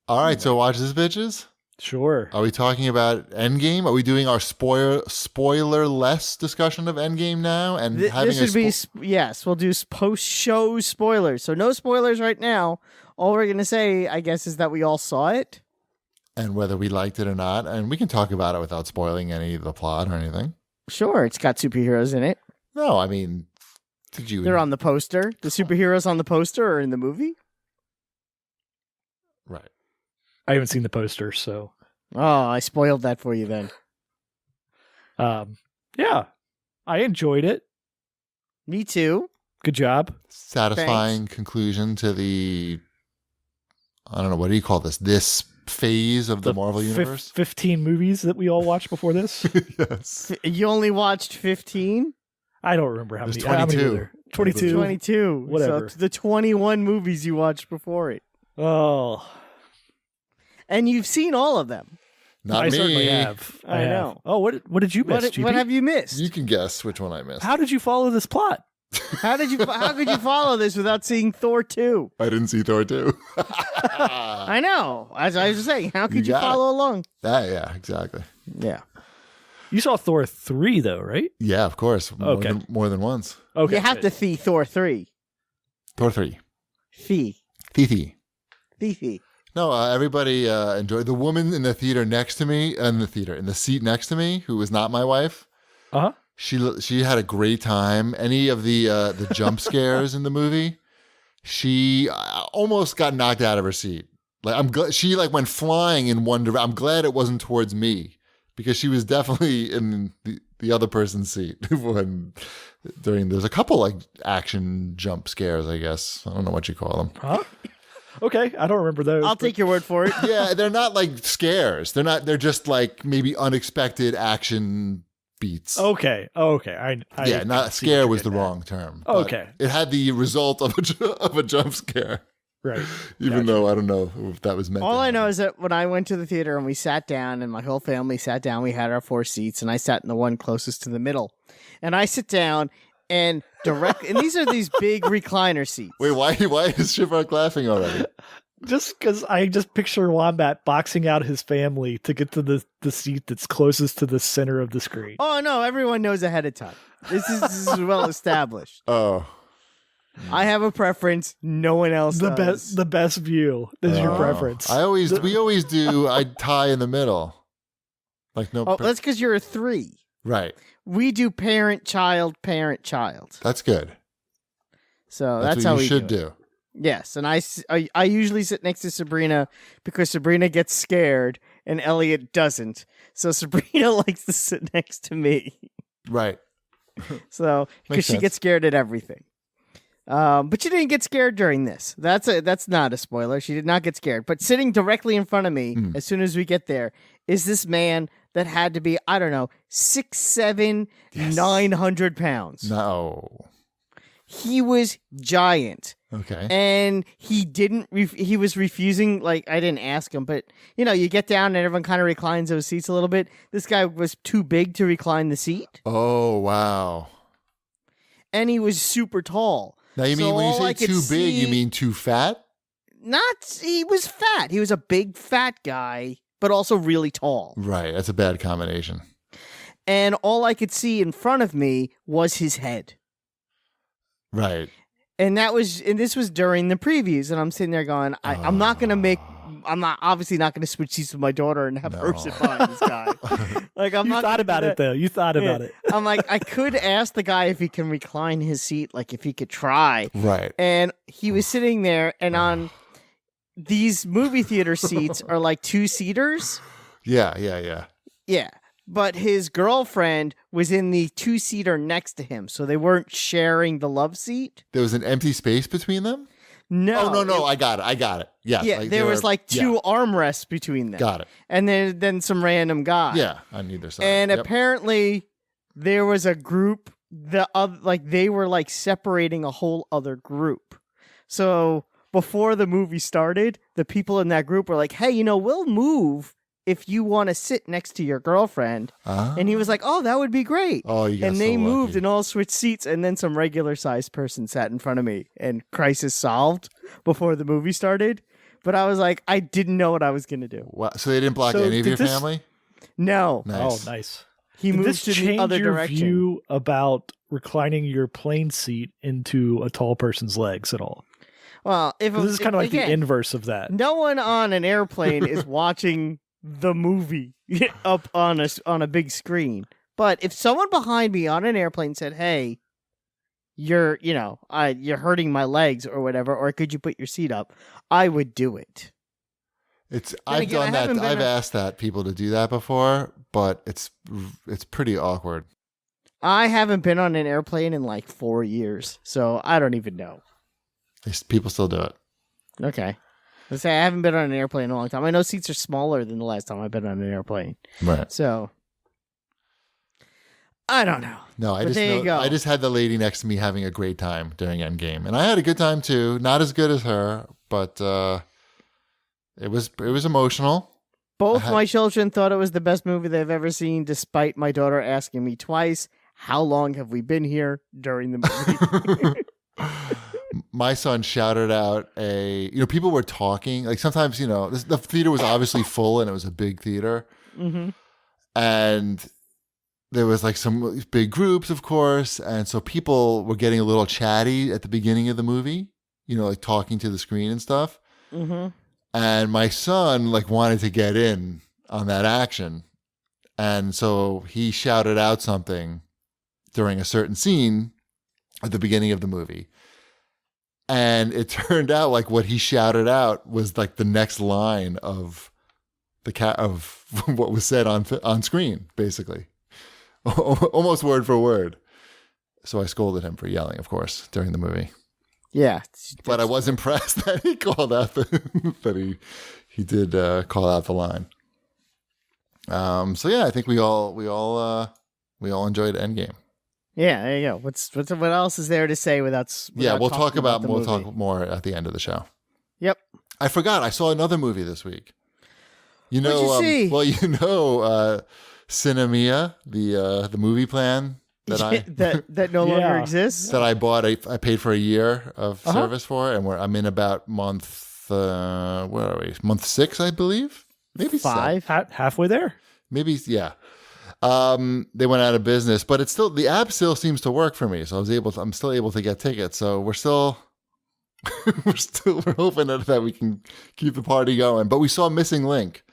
All right, so watch this, bitches. Sure. Are we talking about Endgame? Are we doing our spoiler-less discussion of Endgame now? And having this would be yes. We'll do post-show spoilers. So no spoilers right now. All we're gonna say, I guess, is that we all saw it and whether we liked it or not, and we can talk about it without spoiling any of the plot or anything. Sure, it's got superheroes in it. No, I mean, did you? They're on the poster. The superheroes on the poster are in the movie. Right. I haven't seen the poster, so. Oh, I spoiled that for you then. Yeah, I enjoyed it. Me too. Good job. Satisfying conclusion to the, I don't know, what do you call this? This phase of the Marvel Universe? 15 movies that we all watched before this? Yes. You only watched 15? I don't remember how many. 22. How many were there? 22. 22. Whatever. So the 21 movies you watched before it. Oh. And you've seen all of them. Not I me. certainly have. I know. Oh, what did you miss, What have you missed? You can guess which one I missed. How did you follow this plot? How could you follow this without seeing Thor 2? I didn't see Thor 2. I know. As I was saying, how could you got follow along? Yeah, exactly. Yeah. You saw Thor 3, though, right? Yeah, of course. Okay. More than once. Okay. You have to see Thor 3. Thor 3. Fee. Fifi. No, everybody enjoyed. The woman in the theater next to me, in the seat next to me, who was not my wife. Uh-huh. She had a great time. Any of the jump scares in the movie, she almost got knocked out of her seat. Like I'm glad she went flying in one direction. I'm glad it wasn't towards me because she was definitely in the other person's seat there's a couple action jump scares. I guess I don't know what you call them. Huh? Okay, I don't remember those. I'll take your word for it. Yeah, they're not scares. They're not. They're just maybe unexpected action beats. Okay. I not scare was the wrong term. Okay. It had the result of a jump scare. Right. Even though I don't know if that was meant. All I know is that when I went to the theater and we sat down and my whole family sat down, we had our 4 seats and I sat in the one closest to the middle. And I sit down and these are these big recliner seats. Wait, why is Shipwreck laughing already? Just because I just picture Wombat boxing out his family to get to the seat that's closest to the center of the screen. Oh, no, everyone knows ahead of time. This is well established. Oh. I have a preference. No one else does. The best view is your preference. We always do. I tie in the middle. That's because you're a 3. Right. We do parent, child, parent, child. That's good. So that's what how you we should do. do. Yes, and I usually sit next to Sabrina because Sabrina gets scared and Elliot doesn't. So Sabrina likes to sit next to me. Right. So because she gets scared at everything. But she didn't get scared during this. That's not a spoiler. She did not get scared. But sitting directly in front of me, as soon as we get there, is this man that had to be, I don't know, 6'7", 900 pounds. No. He was giant. Okay. And he was refusing, I didn't ask him, but, you get down and everyone kind of reclines those seats a little bit. This guy was too big to recline the seat. Oh, wow. And he was super tall. Now, you mean when you say too big, you mean too fat? He was fat. He was a big fat guy, but also really tall. Right. That's a bad combination. And all I could see in front of me was his head. Right. And this was during the previews, and I'm sitting there going, I'm obviously not going to switch seats with my daughter and have her sit behind this guy. You thought about it, though. You thought about it. I'm like, I could ask the guy if he can recline his seat, if he could try. Right. And he was sitting there, and on these movie theater seats are 2-seaters. Yeah. Yeah. But his girlfriend was in the 2-seater next to him, so they weren't sharing the love seat. There was an empty space between them? No. Oh, no. I got it. Yes. Yeah, there was 2 armrests between them. Got it. And then some random guy. Yeah, on either side. And apparently there was a group, they were separating a whole other group. So before the movie started, the people in that group were like, hey, we'll move if you want to sit next to your girlfriend. And he was like, oh, that would be great. Oh, you got And they so moved lucky. and all switched seats, and then some regular-sized person sat in front of me, and crisis solved before the movie started. but I was like, I didn't know what I was gonna do. Wow. So they didn't block So any of did your this- family? No, Nice. Oh, nice. he Did moved this to the change other your direction. view about reclining your plane seat into a tall person's legs at all? Well, if 'Cause this is kind of like again, the inverse of that. no one on an airplane is watching the movie up on a big screen. But if someone behind me on an airplane said, "Hey, you're hurting my legs or whatever, or could you put your seat up?" I would do it. I've again, I done that. haven't been I've a- asked that people to do that before, but it's pretty awkward. I haven't been on an airplane in like 4 years, so I don't even know. People still do it. Okay. Let's say I haven't been on an airplane in a long time. I know seats are smaller than the last time I've been on an airplane. Right. So I don't know. No, But there you go. I just had the lady next to me having a great time during Endgame, and I had a good time too. Not as good as her, but it was emotional. Both my children thought it was the best movie they've ever seen, despite my daughter asking me twice, "How long have we been here?" during the movie. My son shouted out people were talking. Like sometimes, the theater was obviously full and it was a big theater. Mm-hmm. And there was like some big groups, of course. And so people were getting a little chatty at the beginning of the movie, like talking to the screen and stuff. Mm-hmm. And my son wanted to get in on that action. And so he shouted out something during a certain scene at the beginning of the movie. And it turned out what he shouted out was the next line of of what was said on screen, basically, almost word for word. So I scolded him for yelling, of course, during the movie. Yeah, But I was impressed that he called out that he did call out the line. So yeah, I think we all enjoyed Endgame. Yeah, there you go. What else is there to say without We'll talk talking the we'll movie? talk more at the end of the show. Yep. I forgot. I saw another movie this week. What'd you see? Well, Cinemia, the movie plan that no longer Yeah. exists. that I bought. I paid for a year of service for, and I'm in about month. Where are we? Month 6, I believe. Maybe 5. Halfway there. Maybe, yeah. They went out of business, but the app still seems to work for me. So I'm still able to get tickets. So we're hoping that we can keep the party going. But we saw Missing Link.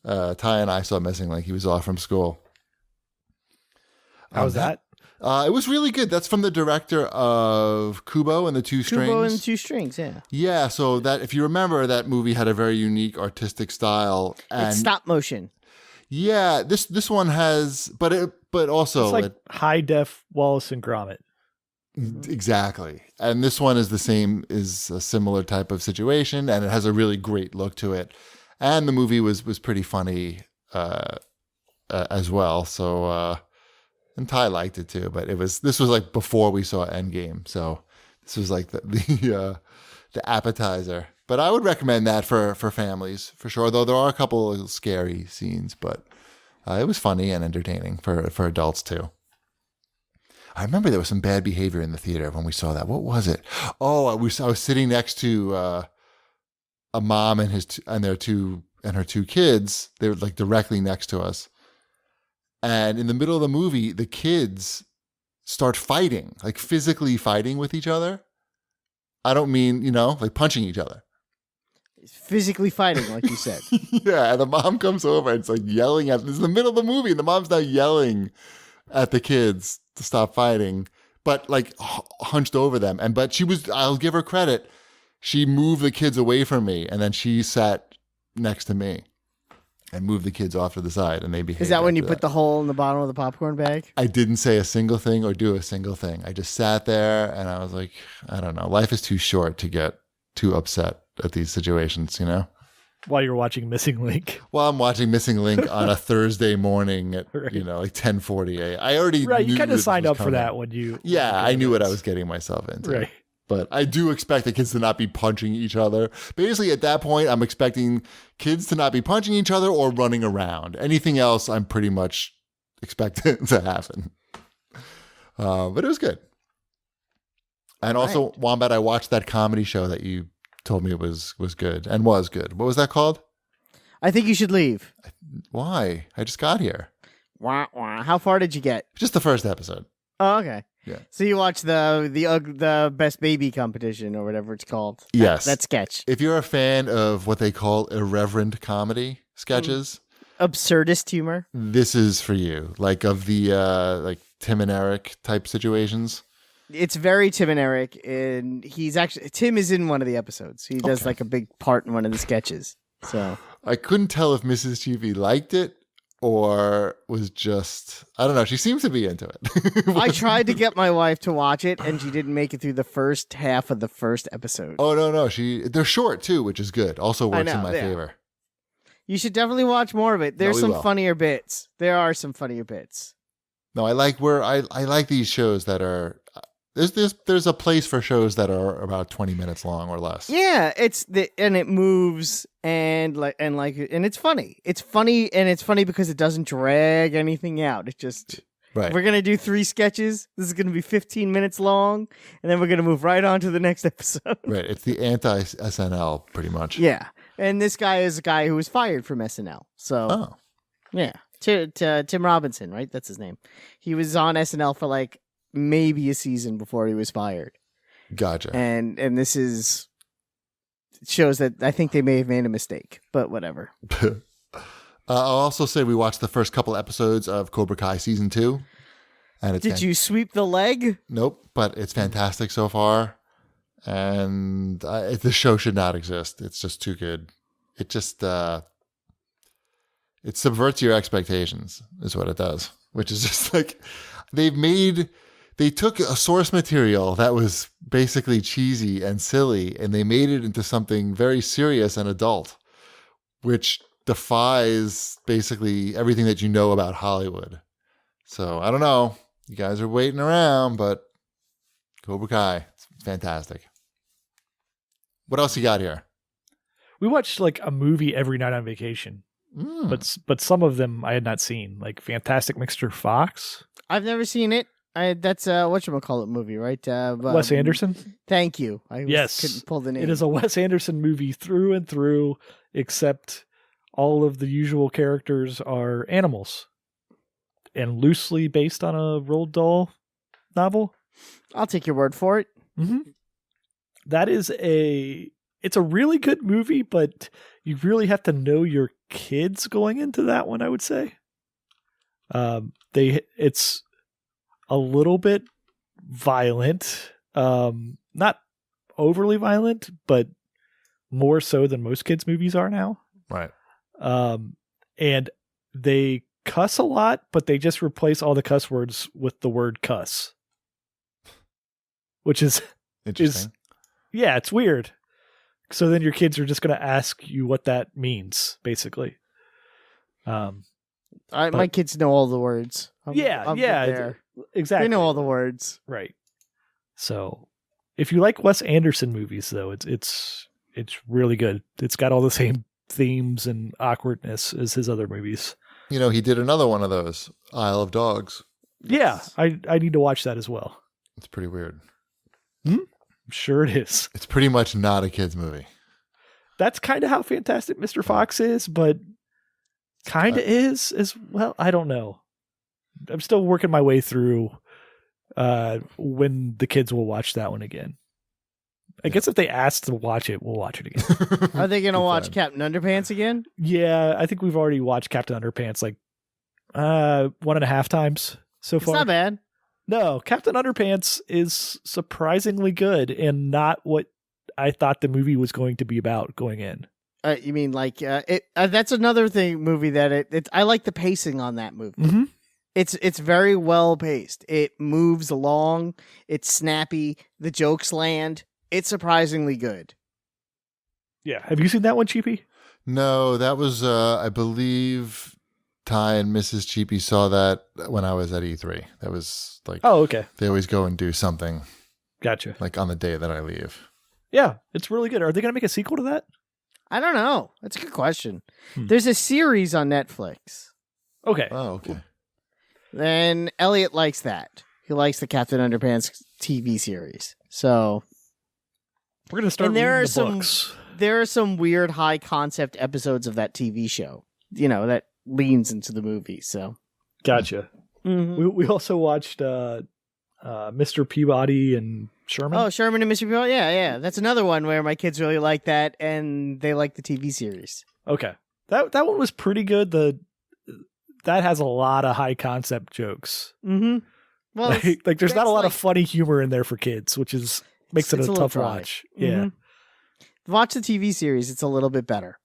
Ty and I saw Missing Link. He was off from school. How was that? It was really good. That's from the director of Kubo and the Two Strings. Kubo and the Two Strings, yeah. Yeah, so that if you remember, that movie had a very unique artistic style. And It's stop motion. yeah, this one has, but also It's like high def Wallace and Gromit. exactly. And this one is a similar type of situation, and it has a really great look to it. And the movie was pretty funny as well. So and Ty liked it too, but this was before we saw Endgame, so this was the appetizer. But I would recommend that for families for sure. Though there are a couple of scary scenes, but it was funny and entertaining for adults too. I remember there was some bad behavior in the theater when we saw that. What was it? Oh, I was sitting next to a mom and her two kids. They were directly next to us. And in the middle of the movie, the kids start fighting, physically fighting with each other. I don't mean, punching each other. Physically fighting, like you said. Yeah, and the mom comes over and it's yelling at. This is the middle of the movie, and the mom's now yelling at the kids to stop fighting, but hunched over them. But I'll give her credit. She moved the kids away from me, and then she sat next to me and moved the kids off to the side, and they behaved. Is that when you after put the hole in the bottom of the popcorn bag? I didn't say a single thing or do a single thing. I just sat there and I was like, I don't know. Life is too short to get too upset at these situations, While you're watching Missing Link. While I'm watching Missing Link on a Thursday morning at, Right. 10:40 a.m. I already Right, you knew kind of this signed was up for coming. that when you... Yeah, I knew what I was getting myself into. Right. But I do expect the kids to not be punching each other. Basically, at that point, I'm expecting kids to not be punching each other or running around. Anything else, I'm pretty much expecting to happen. But it was good. And also, Wombat, I watched that comedy show that you told me it was good and was good. What was that called? I think you should leave. Why? I just got here. Wah, wah. How far did you get? Just the first episode. Oh, okay. Yeah. So you watched the best baby competition or whatever it's called. Yes. That sketch. If you're a fan of what they call irreverent comedy sketches, Absurdist humor. this is for you. Like of the like Tim and Eric type situations. It's very Tim and Eric, and Tim is in one of the episodes. He does Okay. like a big part in one of the sketches. So I couldn't tell if Mrs. Cheapy liked it or was just, I don't know. She seems to be into it. I tried to get my wife to watch it, and she didn't make it through the first half of the first episode. Oh, no. They're short too, which is good. Also works in my favor. You should definitely watch more of it. There's we some will. funnier bits. There are some funnier bits. No, I like these shows that are, there's a place for shows that are about 20 minutes long or less. Yeah, and it moves and it's funny. It's funny because it doesn't drag anything out. It just Right. We're gonna do 3 sketches. This is gonna be 15 minutes long, and then we're gonna move right on to the next episode. Right. It's the anti-SNL pretty much. Yeah, and this guy is a guy who was fired from SNL. So Oh. yeah, Tim Robinson, right? That's his name. He was on SNL for like maybe a season before he was fired. Gotcha. And this shows that I think they may have made a mistake, but whatever. I'll also say we watched the first couple episodes of Cobra Kai season 2, and it's Did you sweep the leg? Nope, but it's fantastic so far, and the show should not exist. It's just too good. It just it subverts your expectations, is what it does. Which is just like they took a source material that was basically cheesy and silly, and they made it into something very serious and adult, which defies basically everything that you know about Hollywood. So I don't know. You guys are waiting around, but Cobra Kai, it's fantastic. What else you got here? We watched like a movie every night on vacation, but some of them I had not seen, like Fantastic Mr. Fox. I've never seen it. That's whatchamacallit movie, right? Wes Anderson. Thank you. Yes. Couldn't pull the name. It is a Wes Anderson movie through and through, except all of the usual characters are animals and loosely based on a Roald Dahl novel. I'll take your word for it. Mm-hmm. That is it's a really good movie, but you really have to know your kids going into that one, I would say. It's a little bit violent, not overly violent, but more so than most kids' movies are now. Right. And they cuss a lot, but they just replace all the cuss words with the word cuss, which is Interesting. yeah, it's weird. So then your kids are just going to ask you what that means, basically. My kids know all the words. I'm there. Exactly. They know all the words. Right. So if you like Wes Anderson movies, though, it's really good. It's got all the same themes and awkwardness as his other movies. You know, he did another one of those, Isle of Dogs. Yeah, I need to watch that as well. It's pretty weird. I'm sure it is. It's pretty much not a kid's movie. That's kind of how Fantastic Mr. Fox is, but kind of is as well. I don't know. I'm still working my way through when the kids will watch that one again. I guess if they ask to watch it, we'll watch it again. Are they going to watch Captain Underpants again? Yeah, I think we've already watched Captain Underpants like 1.5 times so far. It's not bad. No, Captain Underpants is surprisingly good and not what I thought the movie was going to be about going in. You mean like that's another movie that I like the pacing on that movie. Mm-hmm. It's very well paced. It moves along. It's snappy. The jokes land. It's surprisingly good. Yeah. Have you seen that one, Cheapy? No, that was, I believe, Ty and Mrs. Cheapy saw that when I was at E3. That was like, oh, okay. They always go and do something. Gotcha. Like on the day that I leave. Yeah, it's really good. Are they going to make a sequel to that? I don't know. That's a good question. There's a series on Netflix. Okay. Oh, okay. Then Elliot likes that. He likes the Captain Underpants TV series. So We're gonna start And there reading are the some- books. There are some weird high concept episodes of that TV show, that leans into the movie. So, Gotcha. Mhm. We also watched Mr. Peabody and Sherman. Oh, Sherman and Mr. Peabody. Yeah. That's another one where my kids really like that, and they like the TV series. Okay. That one was pretty good. That has a lot of high concept jokes. Mm-hmm. Well, Like there's not a that's lot of like- funny humor in there for kids, which makes it it's a a little tough dry. watch. Yeah. Mhm. Watch the TV series; it's a little bit better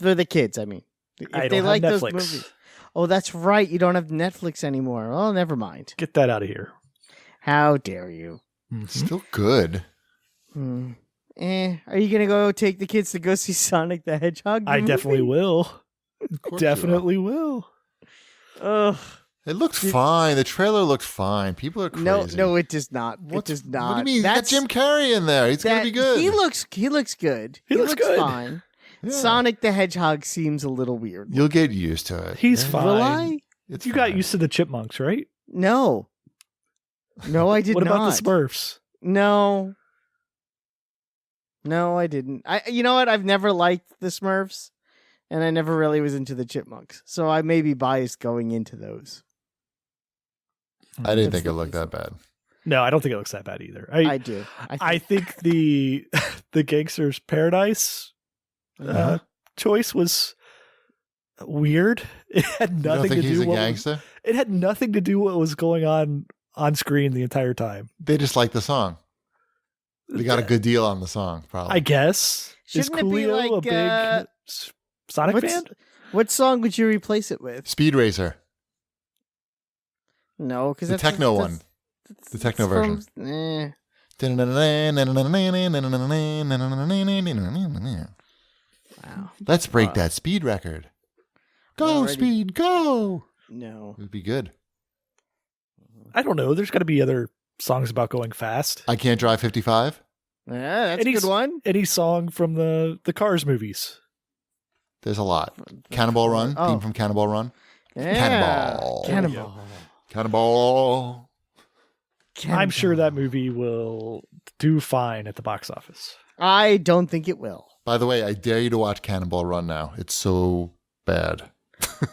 for the kids. I mean, if I they don't like have those Netflix. movies. Oh, that's right. You don't have Netflix anymore. Oh, never mind. Get that out of here. How dare you? Mhm. Still good. Are you gonna go take the kids to go see Sonic the Hedgehog? the I definitely movie? will. Of course you will. Definitely will. Ugh. It looked fine. The trailer looked fine. People are crazy. No, it does not. It What- does not. What do you mean? That's That's Jim Carrey in there. He's gonna be good. He looks good. He looks good. fine. Yeah. Sonic the Hedgehog seems a little weird. You'll get used to it. He's Yeah. fine. Will I? It's You got fine. used to the chipmunks, right? No. No, I did What not. about the Smurfs? No. No, I didn't. You know what? I've never liked the Smurfs, and I never really was into the Chipmunks. So I may be biased going into those. I didn't That's think it the looked that bad. No, I don't think it looks that bad either. I do. I think the Gangster's Paradise Uh-huh. choice was weird. It had You don't nothing to think he's do a what gangster? it had nothing to do what was going on screen the entire time. They just like the song. They got a good deal on the song, probably. I guess. Shouldn't Is it be Coolio a like, big Sonic what's- fan? What song would you replace it with? Speed Racer, No, because the techno one. The techno version. Wow. Let's break that speed record. Go, Alrighty. Speed, go. No. It would be good. I don't know. There's got to be other songs about going fast. I Can't Drive 55. Yeah, that's And a he's- good one. Any song from the Cars movies. There's a lot. Cannonball Run, Oh. theme from Cannonball Run. Yeah. Cannonball. Cannonball. Cannonball. I'm sure that movie will do fine at the box office. I don't think it will. By the way, I dare you to watch Cannonball Run now. It's so bad.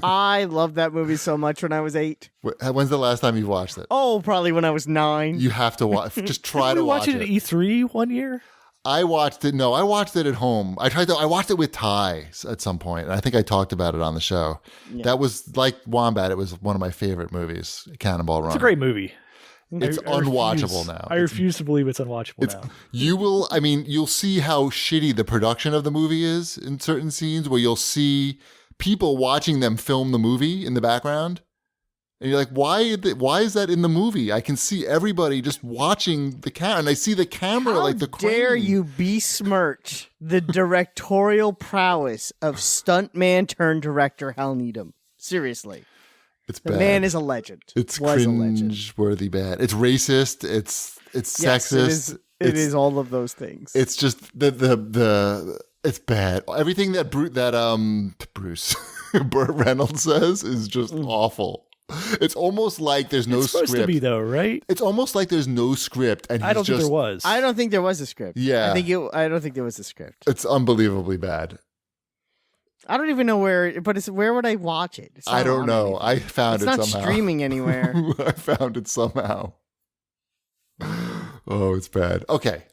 I loved that movie so much when I was 8. When's the last time you watched it? Oh, probably when I was 9. You have to watch. Just try Didn't to we watch watch it. at E3 one year? I watched it. No, I watched it at home. I watched it with Ty at some point, and I think I talked about it on the show. Yeah. That was like Wombat. It was one of my favorite movies, Cannonball Run. It's a great movie. It's I unwatchable now. I refuse to believe it's unwatchable now. You will. I mean, you'll see how shitty the production of the movie is in certain scenes where you'll see people watching them film the movie in the background. And you're like, why is that in the movie? I can see everybody just watching the camera, and I see the camera How like the crane. dare you besmirch the directorial prowess of stuntman turned director Hal Needham? Seriously. It's The bad. man is a legend. It's Was a legend. cringe-worthy bad. It's racist. It's Yes, sexist. it is all of those things. It's just the it's bad. Everything that Bruce Burt Reynolds says is just awful. It's almost like there's no It's supposed script. to be though, right? It's almost like there's no script, and I don't he's think just, there was. I don't think there was a script. Yeah. I don't think there was a script. It's unbelievably bad. I don't even know where, but where would I watch it? It's I not don't on know. anything. I found It's it not somehow. streaming anywhere. I found it somehow. Oh, it's bad. Okay.